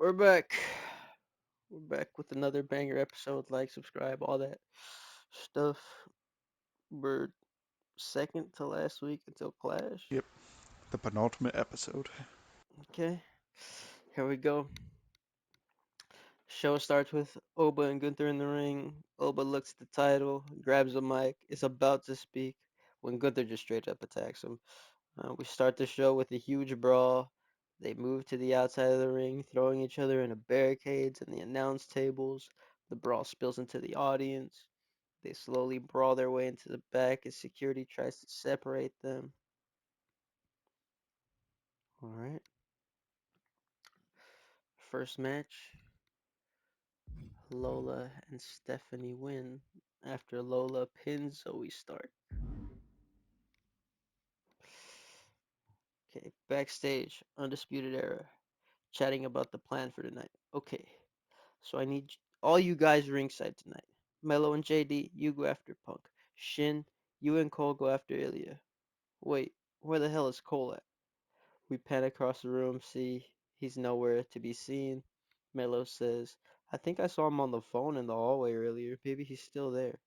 We're back. We're back with another banger episode. Like, subscribe, all that stuff. We're second to last week until Clash. Yep, the penultimate episode. Okay, here we go. Show starts with Oba and Gunther in the ring. Oba looks at the title, grabs the mic, is about to speak when Gunther just straight up attacks him. We start the show with a huge brawl. They move to the outside of the ring, throwing each other into barricades and the announce tables. The brawl spills into the audience. They slowly brawl their way into the back as security tries to separate them. All right. First match, Lola and Stephanie win after Lola pins Zoe Stark. Okay, backstage, Undisputed Era, chatting about the plan for tonight. Okay, so I need all you guys ringside tonight. Melo and JD, you go after Punk. Shin, you and Cole go after Ilya. Wait, where the hell is Cole at? We pan across the room, see he's nowhere to be seen. Melo says, I think I saw him on the phone in the hallway earlier. Maybe he's still there.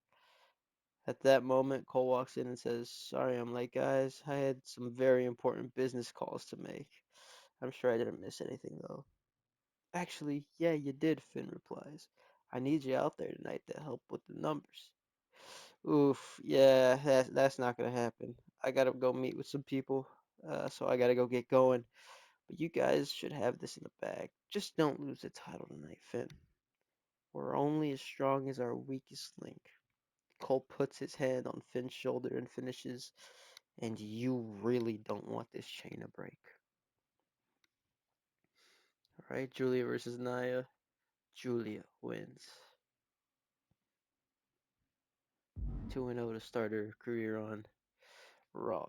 At that moment, Cole walks in and says, Sorry I'm late, guys. I had some very important business calls to make. I'm sure I didn't miss anything, though. Actually, yeah, you did, Finn replies. I need you out there tonight to help with the numbers. Oof, yeah, that's not gonna happen. I gotta go meet with some people, so I gotta go get going. But you guys should have this in the bag. Just don't lose the title tonight, Finn. We're only as strong as our weakest link. Cole puts his hand on Finn's shoulder and finishes, and you really don't want this chain to break. All right, Julia versus Nia. Julia wins. 2-0 to start her career on Raw.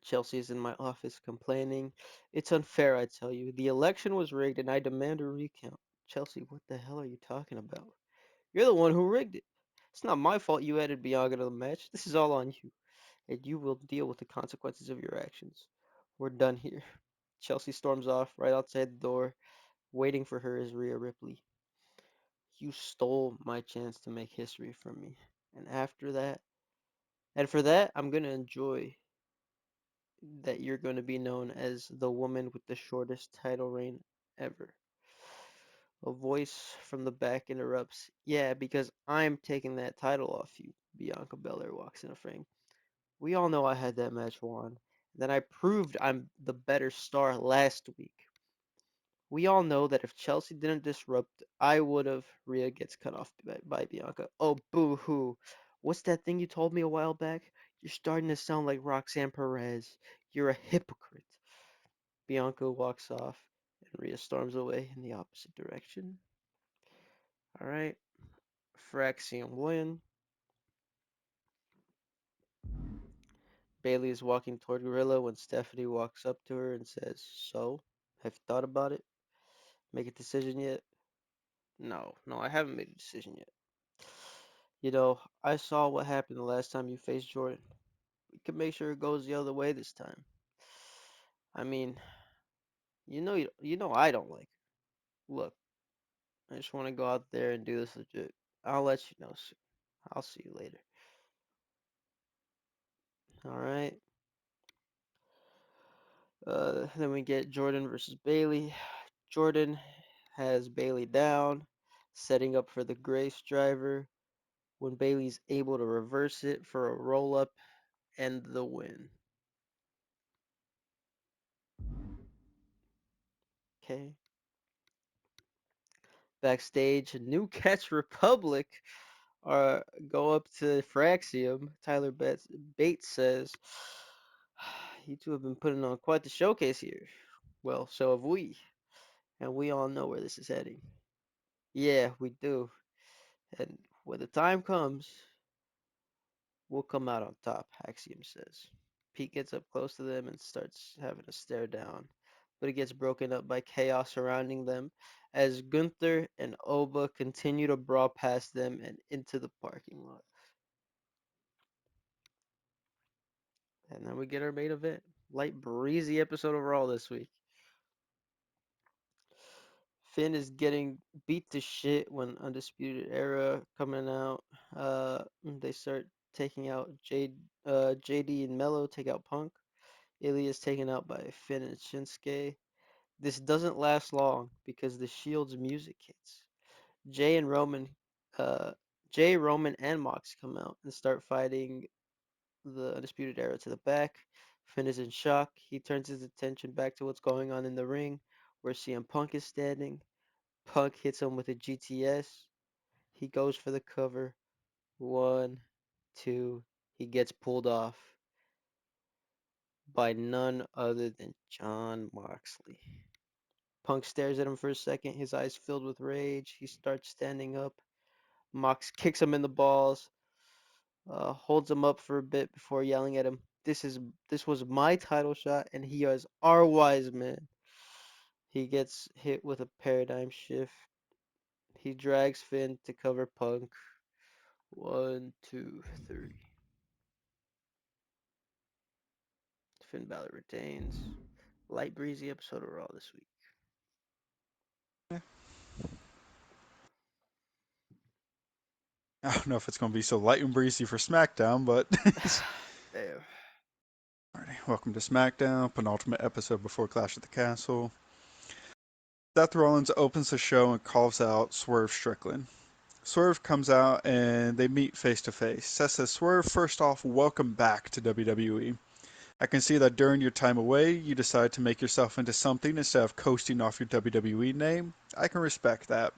Chelsea is in my office complaining. It's unfair, I tell you. The election was rigged and I demand a recount. Chelsea, what the hell are you talking about? You're the one who rigged it. It's not my fault you added Bianca to the match. This is all on you, and you will deal with the consequences of your actions. We're done here. Chelsea storms off right outside the door. Waiting for her is Rhea Ripley. You stole my chance to make history from me. And after that, and for that, I'm going to enjoy that you're going to be known as the woman with the shortest title reign ever. A voice from the back interrupts. Yeah, because I'm taking that title off you. Bianca Belair walks in a frame. We all know I had that match won. Then I proved I'm the better star last week. We all know that if Chelsea didn't disrupt, I would have. Rhea gets cut off by Bianca. Oh, boo hoo. What's that thing you told me a while back? You're starting to sound like Roxanne Perez. You're a hypocrite. Bianca walks off, and Rhea storms away in the opposite direction. Alright. Fraxium win. Bailey is walking toward Gorilla when Stephanie walks up to her and says, So, have you thought about it? Make a decision yet? No, I haven't made a decision yet. I saw what happened the last time you faced Jordan. We can make sure it goes the other way this time. I mean, you know I don't like her. Look, I just want to go out there and do this legit. I'll let you know soon. I'll see you later. All right. Then we get Jordan versus Bailey. Jordan has Bailey down, setting up for the Grace driver. When Bailey's able to reverse it for a roll up and the win. Okay. Backstage, New Catch Republic go up to Fraxium. Tyler Bates says, You two have been putting on quite the showcase here. Well, so have we. And we all know where this is heading. Yeah, we do. And when the time comes, we'll come out on top, Axiom says. Pete gets up close to them and starts having a stare down, but it gets broken up by chaos surrounding them as Gunther and Oba continue to brawl past them and into the parking lot. And then we get our main event. Light breezy episode of Raw this week. Finn is getting beat to shit when Undisputed Era coming out. They start taking out JD and Mello take out Punk. Ilya is taken out by Finn and Shinsuke. This doesn't last long because the Shield's music hits. Jay and Roman, uh, Jay, Roman, and Mox come out and start fighting the Undisputed Era to the back. Finn is in shock. He turns his attention back to what's going on in the ring, where CM Punk is standing. Punk hits him with a GTS. He goes for the cover. One, two. He gets pulled off by none other than John Moxley. Punk stares at him for a second, his eyes filled with rage. He starts standing up. Mox kicks him in the balls, holds him up for a bit before yelling at him. This was my title shot, and he is our wise man. He gets hit with a paradigm shift. He drags Finn to cover Punk. One, two, three. Finn Balor retains. Light breezy episode of Raw this week. I don't know if it's going to be so light and breezy for SmackDown, but Damn. Alrighty, welcome to SmackDown, penultimate episode before Clash at the Castle. Seth Rollins opens the show and calls out Swerve Strickland. Swerve comes out and they meet face to face. Seth says, Swerve, first off, welcome back to WWE. I can see that during your time away, you decided to make yourself into something instead of coasting off your WWE name. I can respect that.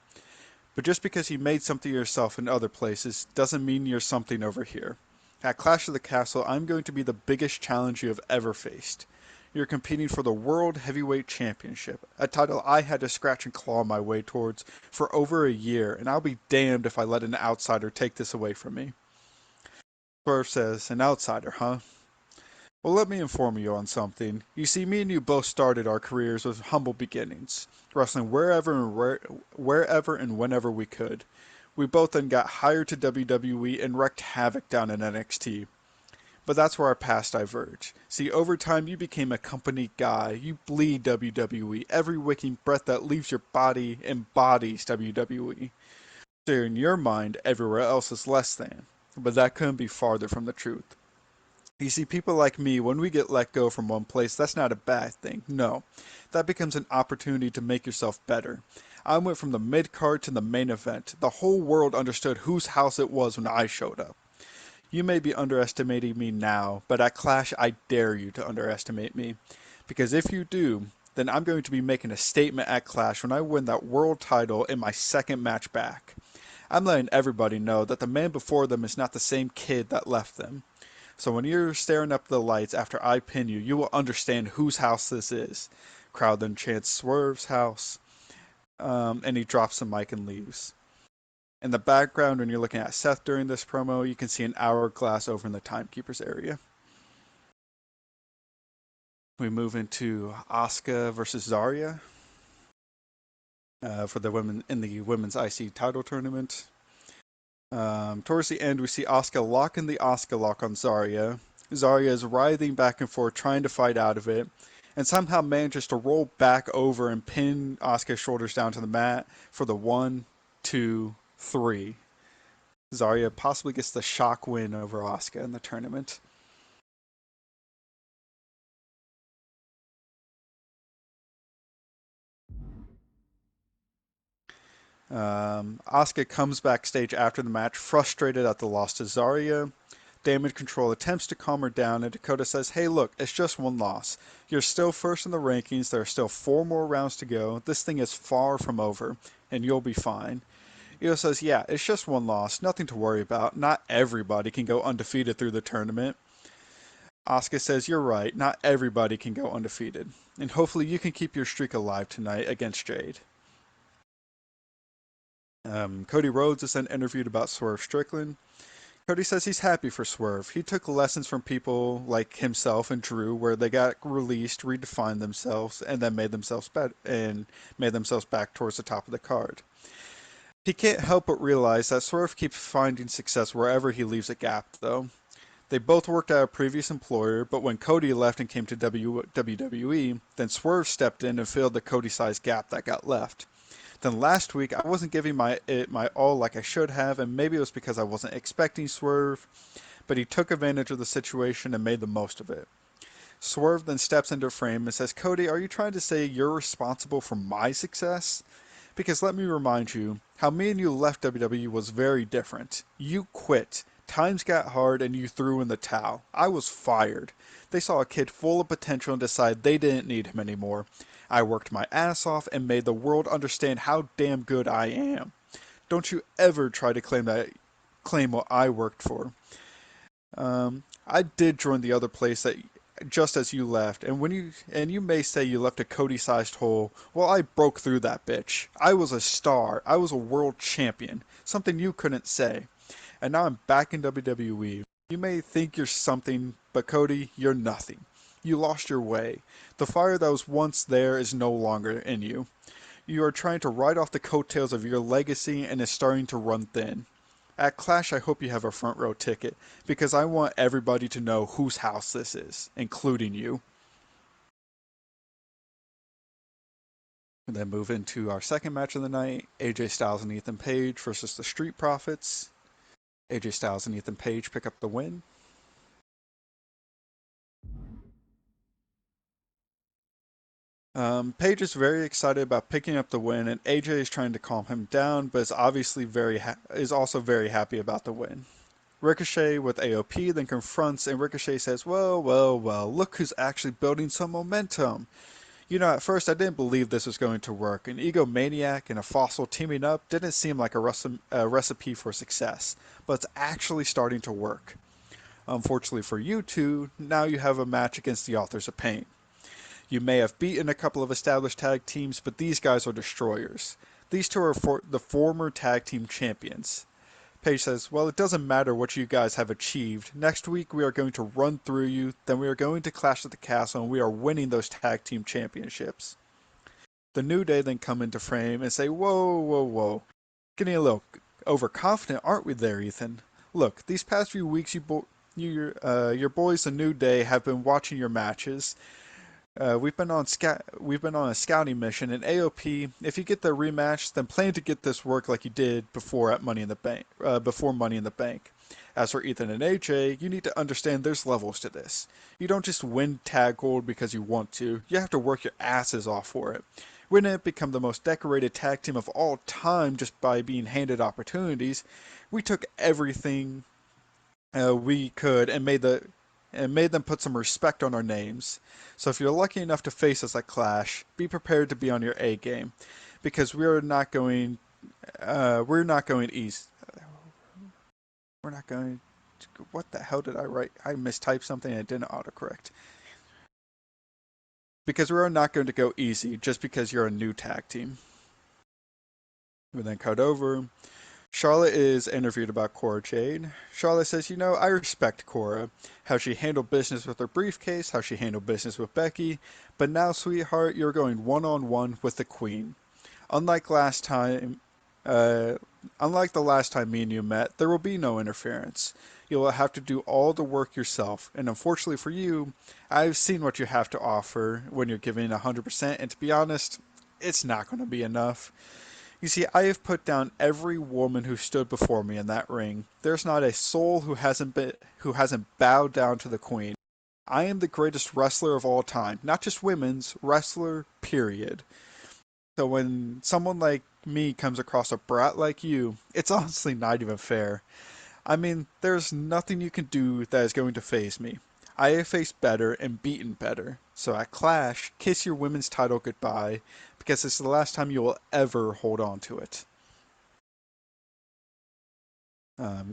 But just because you made something of yourself in other places doesn't mean you're something over here. At Clash of the Castle, I'm going to be the biggest challenge you have ever faced. You're competing for the World Heavyweight Championship, a title I had to scratch and claw my way towards for over a year, and I'll be damned if I let an outsider take this away from me. Swerve says, an outsider, huh? Well, let me inform you on something. You see, me and you both started our careers with humble beginnings, wrestling wherever and whenever we could. We both then got hired to WWE and wreaked havoc down in NXT. But that's where our paths diverge. See, over time you became a company guy. You bleed WWE. Every waking breath that leaves your body embodies WWE. So in your mind, everywhere else is less than. But that couldn't be farther from the truth. You see, people like me, when we get let go from one place, that's not a bad thing. No. That becomes an opportunity to make yourself better. I went from the mid card to the main event. The whole world understood whose house it was when I showed up. You may be underestimating me now, but at Clash, I dare you to underestimate me. Because if you do, then I'm going to be making a statement at Clash when I win that world title in my second match back. I'm letting everybody know that the man before them is not the same kid that left them. So when you're staring up the lights after I pin you, you will understand whose house this is. Crowd then chants Swerve's house, and he drops the mic and leaves. In the background, when you're looking at Seth during this promo, you can see an hourglass over in the timekeepers area. We move into Asuka versus Zarya for the women in the women's IC title tournament. Towards the end, we see Asuka locking the Asuka lock on Zarya. Zarya is writhing back and forth, trying to fight out of it, and somehow manages to roll back over and pin Asuka's shoulders down to the mat for the 1, 2, 3. Zarya possibly gets the shock win over Asuka in the tournament. Asuka comes backstage after the match, frustrated at the loss to Zarya. Damage Control attempts to calm her down, and Dakota says, hey, look, it's just one loss. You're still first in the rankings. There are still 4 more rounds to go. This thing is far from over, and you'll be fine. Io says, yeah, it's just one loss. Nothing to worry about. Not everybody can go undefeated through the tournament. Asuka says, you're right. Not everybody can go undefeated. And hopefully you can keep your streak alive tonight against Jade. Cody Rhodes is then interviewed about Swerve Strickland. Cody says he's happy for Swerve. He took lessons from people like himself and Drew, where they got released, redefined themselves, and then made themselves better and made themselves back towards the top of the card. He can't help but realize that Swerve keeps finding success wherever he leaves a gap, though. They both worked at a previous employer, but when Cody left and came to WWE, then Swerve stepped in and filled the Cody-sized gap that got left. Then last week I wasn't giving my all like I should have, and maybe it was because I wasn't expecting Swerve, but he took advantage of the situation and made the most of it. Swerve then steps into frame and says, Cody, are you trying to say you're responsible for my success? Because let me remind you, how me and you left WWE was very different. You quit. Times got hard and you threw in the towel. I was fired. They saw a kid full of potential and decided they didn't need him anymore. I worked my ass off and made the world understand how damn good I am. Don't you ever try to claim what I worked for. I did join the other place that just as you left, and you may say you left a Cody-sized hole. Well, I broke through that bitch. I was a star. I was a world champion. Something you couldn't say. And now I'm back in WWE. You may think you're something, but Cody, you're nothing. You lost your way. The fire that was once there is no longer in you. You are trying to ride off the coattails of your legacy and is starting to run thin. At Clash, I hope you have a front row ticket because I want everybody to know whose house this is, including you. And then move into our second match of the night, AJ Styles and Ethan Page versus the Street Profits. AJ Styles and Ethan Page pick up the win. Page is very excited about picking up the win, and AJ is trying to calm him down, but is also very happy about the win. Ricochet with AOP then confronts, and Ricochet says, "Well, well, well, look who's actually building some momentum. You know, at first I didn't believe this was going to work. An egomaniac and a fossil teaming up didn't seem like a recipe for success, but it's actually starting to work. Unfortunately for you two, now you have a match against the Authors of Pain. You may have beaten a couple of established tag teams, but these guys are destroyers. These two are the former tag team champions." Paige says, "Well, it doesn't matter what you guys have achieved. Next week we are going to run through you, then we are going to clash at the castle, and we are winning those tag team championships." The New Day then come into frame and say, "Whoa, whoa, whoa. Getting a little overconfident, aren't we there, Ethan? Look, these past few weeks your boys, the New Day, have been watching your matches. We've been on a scouting mission, and AOP, if you get the rematch, then plan to get this work like you did before at Money in the Bank. Before Money in the Bank. As for Ethan and AJ, you need to understand there's levels to this. You don't just win tag gold because you want to. You have to work your asses off for it. We didn't become the most decorated tag team of all time just by being handed opportunities. We took everything we could and made them put some respect on our names. So if you're lucky enough to face us at Clash, be prepared to be on your A game, because we're not going east. We're not going. What the hell did I write? I mistyped something and it didn't autocorrect. Because we're not going to go easy just because you're a new tag team. We then cut over. Charlotte is interviewed about Cora Jade. Charlotte says, "You know, I respect Cora, how she handled business with her briefcase, how she handled business with Becky, but now, sweetheart, you're going one on one with the Queen. Unlike last time, uh, unlike the last time me and you met, there will be no interference. You will have to do all the work yourself, and unfortunately for you, I've seen what you have to offer when you're giving 100%, and to be honest, it's not going to be enough. You see, I have put down every woman who stood before me in that ring. There's not a soul who hasn't bowed down to the Queen. I am the greatest wrestler of all time, not just women's wrestler, period. So when someone like me comes across a brat like you, it's honestly not even fair. I mean, there's nothing you can do that is going to phase me. I have faced better and beaten better. So at Clash, kiss your women's title goodbye, because it's the last time you will ever hold on to it."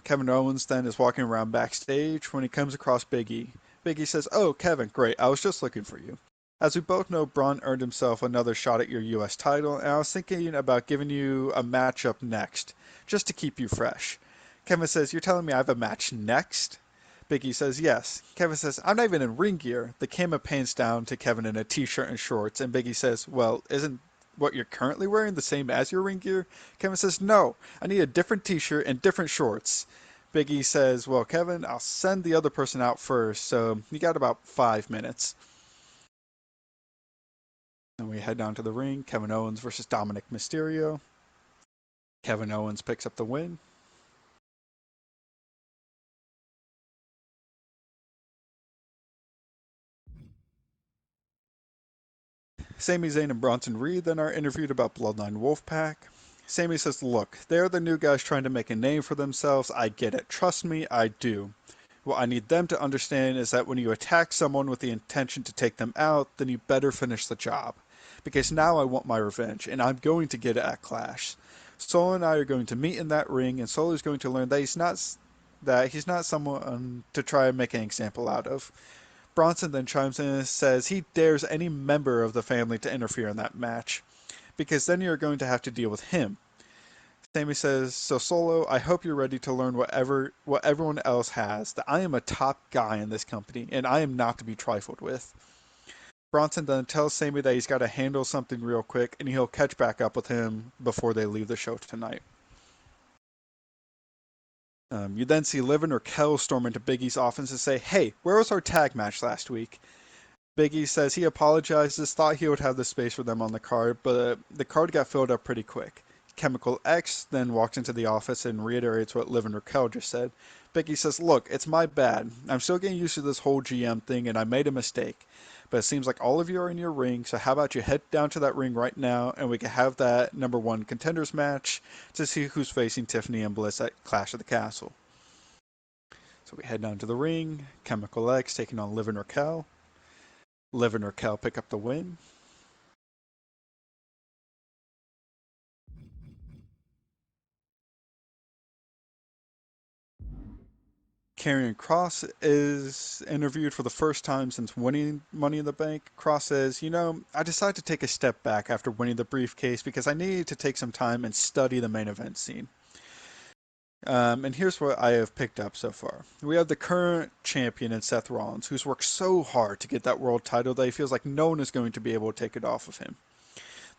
Kevin Owens then is walking around backstage when he comes across Big E. Big E says, "Oh, Kevin, great, I was just looking for you. As we both know, Braun earned himself another shot at your US title, and I was thinking about giving you a matchup next, just to keep you fresh." Kevin says, "You're telling me I have a match next?" Big E says, "Yes." Kevin says, "I'm not even in ring gear." The camera pans down to Kevin in a t-shirt and shorts, and Big E says, "Well, isn't what you're currently wearing the same as your ring gear?" Kevin says, "No, I need a different t-shirt and different shorts." Big E says, "Well, Kevin, I'll send the other person out first, so you got about 5 minutes." Then we head down to the ring. Kevin Owens versus Dominic Mysterio. Kevin Owens picks up the win. Sami Zayn and Bronson Reed then are interviewed about Bloodline Wolfpack. Sami says, look, they're the new guys trying to make a name for themselves. I get it. Trust me, I do. What I need them to understand is that when you attack someone with the intention to take them out, then you better finish the job. Because now I want my revenge, and I'm going to get it at Clash. Solo and I are going to meet in that ring, and Solo is going to learn that he's not someone to try and make an example out of. Bronson then chimes in and says he dares any member of the family to interfere in that match, because then you're going to have to deal with him. Sammy says, so Solo, I hope you're ready to learn what everyone else has, that I am a top guy in this company, and I am not to be trifled with. Bronson then tells Sammy that he's got to handle something real quick, and he'll catch back up with him before they leave the show tonight. You then see Liv and Raquel storm into Big E's office and say, hey, where was our tag match last week? Biggie says he apologizes, thought he would have the space for them on the card, but the card got filled up pretty quick. Chemical X then walks into the office and reiterates what Liv and Raquel just said. Biggie says, look, it's my bad. I'm still getting used to this whole GM thing and I made a mistake. But it seems like all of you are in your ring, so how about you head down to that ring right now and we can have that number one contenders match to see who's facing Tiffany and Bliss at Clash of the Castle. So we head down to the ring. Chemical X taking on Liv and Raquel. Liv and Raquel pick up the win. Karrion Kross is interviewed for the first time since winning Money in the Bank. Kross says, I decided to take a step back after winning the briefcase because I needed to take some time and study the main event scene. And here's what I have picked up so far. We have the current champion in Seth Rollins, who's worked so hard to get that world title that he feels like no one is going to be able to take it off of him.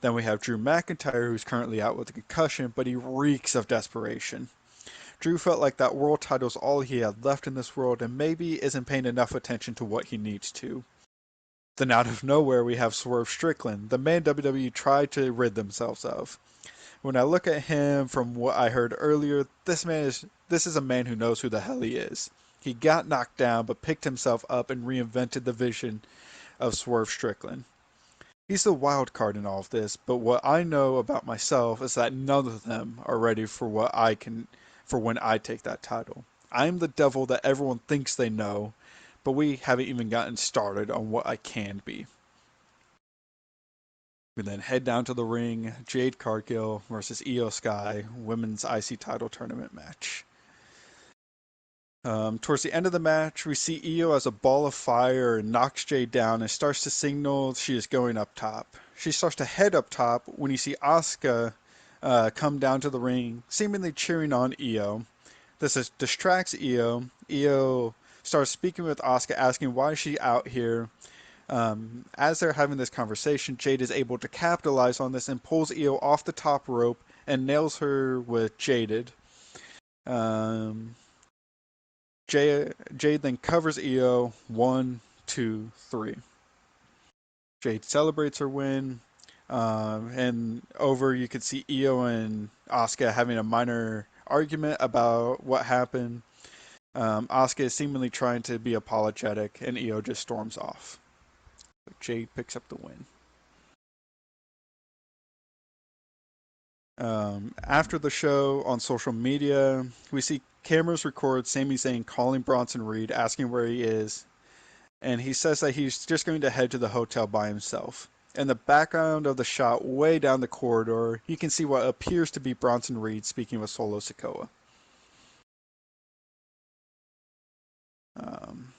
Then we have Drew McIntyre, who's currently out with a concussion, but he reeks of desperation. Drew felt like that world title's all he had left in this world and maybe isn't paying enough attention to what he needs to. Then out of nowhere we have Swerve Strickland, the man WWE tried to rid themselves of. When I look at him from what I heard earlier, this is a man who knows who the hell he is. He got knocked down but picked himself up and reinvented the vision of Swerve Strickland. He's the wild card in all of this, but what I know about myself is that none of them are ready for when I take that title. I'm the devil that everyone thinks they know, but we haven't even gotten started on what I can be. We then head down to the ring, Jade Cargill versus Io Sky, women's IC title tournament match. Towards the end of the match, we see Io as a ball of fire and knocks Jade down and starts to signal she is going up top. She starts to head up top when you see Asuka come down to the ring, seemingly cheering on Io. Distracts Io. Io starts speaking with Asuka, asking why she's out here. As they're having this conversation, Jade is able to capitalize on this and pulls Io off the top rope and nails her with Jaded. Um, Jade then covers Io. 1, 2, 3. Jade celebrates her win. And over, you could see Io and Asuka having a minor argument about what happened. Asuka is seemingly trying to be apologetic, and Io just storms off. Jade picks up the win. After the show on social media, we see cameras record Sami Zayn calling Bronson Reed, asking where he is, and he says that he's just going to head to the hotel by himself. In the background of the shot, way down the corridor, you can see what appears to be Bronson Reed speaking with Solo Sikoa. Um,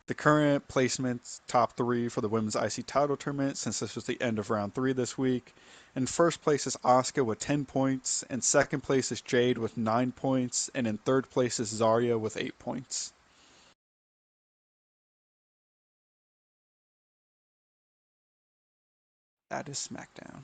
the current placements, top three for the women's IC title tournament, since this was the end of round 3 this week. In first place is Asuka with 10 points, in second place is Jade with 9 points, and in third place is Zarya with 8 points. That is SmackDown.